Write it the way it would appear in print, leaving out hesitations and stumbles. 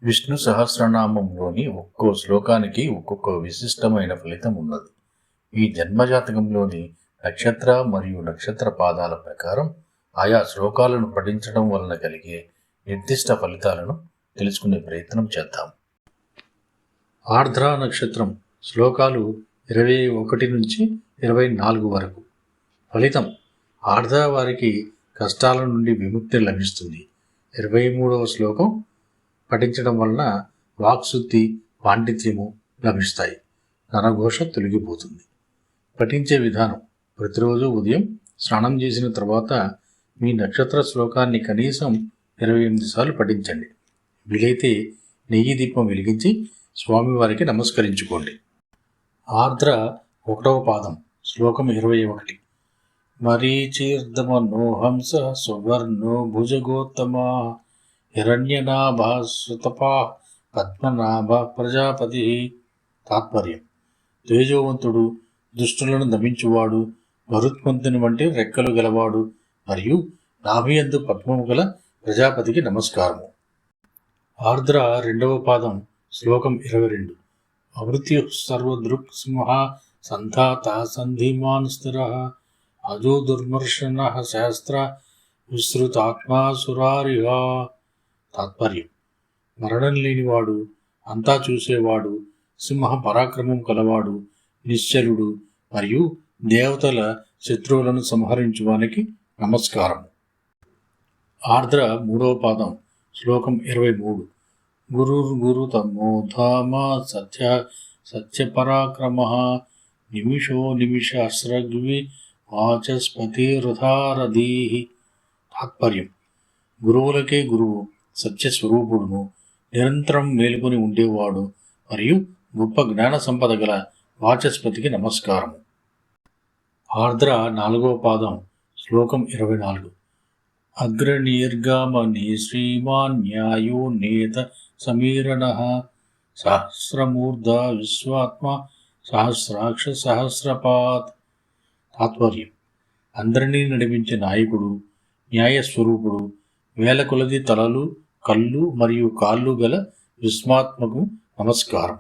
విష్ణు సహస్రనామంలోని ఒక్కో శ్లోకానికి ఒక్కొక్క విశిష్టమైన ఫలితం ఉన్నది. ఈ జన్మజాతకంలోని నక్షత్ర మరియు నక్షత్ర పాదాల ప్రకారం ఆయా శ్లోకాలను పఠించడం వలన కలిగే నిర్దిష్ట ఫలితాలను తెలుసుకునే ప్రయత్నం చేద్దాం. ఆర్ద్ర నక్షత్రం శ్లోకాలు 21 నుంచి 24 వరకు. ఫలితం: ఆర్ద్ర వారికి కష్టాల నుండి విముక్తి లభిస్తుంది. 23వ శ్లోకం పఠించడం వలన వాక్శుద్ధి, పాండిత్యము లభిస్తాయి. నరఘోష తొలగిపోతుంది. పఠించే విధానం: ప్రతిరోజు ఉదయం స్నానం చేసిన తర్వాత మీ నక్షత్ర శ్లోకాన్ని కనీసం 28 సార్లు పఠించండి. వీలైతే నెయ్యి దీపం వెలిగించి స్వామివారికి నమస్కరించుకోండి. ఆర్ద్ర 1వ పాదం శ్లోకం 21. మరీచీర్దమనోహంస సువర్ణో భుజగోత్తమా హిరణ్యనాభా సుతపా పద్మనాభ ప్రజాపతి. తాత్పర్యం: తేజోవంతుడు, దుష్టులను దమించువాడు, గరుత్మంతుని వంటి రెక్కలు గలవాడు మరియు నాభియందు పద్మము గల ప్రజాపతికి నమస్కారము. ఆర్ద్ర 2వ పాదం శ్లోకం 22. అమృత్యు సర్వదృక్ సింహ సంధాత సంధిమాన్ స్థిర అజో దుర్మర్షణ శాస్త్ర విస్తృతాత్మా సురారిహ. తాత్పర్యం: మరణం లేనివాడు, అంతా చూసేవాడు, సింహ పరాక్రమం కలవాడు, నిశ్చలుడు మరియు దేవతల శత్రువులను సంహరించువానికి నమస్కారము. ఆర్ద్ర 3వ పాదం శ్లోకం 23. గురుర్గురుతమో ధామ సత్యపరాక్రమ నిమిషో నిమిషాస్రగ్వి వాచస్పతి వృధారధీ. తాత్పర్యం: గురువులకే గురువు, సత్యస్వరూపుడును, నిరంతరం మేలుకొని ఉండేవాడు మరియు గొప్ప జ్ఞాన సంపద గల వాచస్పతికి నమస్కారము. ఆర్ద్ర 4వ పాదం శ్లోకం 24. అగ్రనీర్గామని శ్రీమాన్ న్యాయో నేత సమీరణ సహస్రమూర్ధ విశ్వాత్మ సహస్రాక్ష సహస్రపాత్. తాత్పర్యం: అందరినీ నడిపించే నాయకుడు, న్యాయస్వరూపుడు, వేల కొలది తలలు, కళ్ళు మరియు కాళ్ళు గల విశ్వాత్మకు నమస్కారం.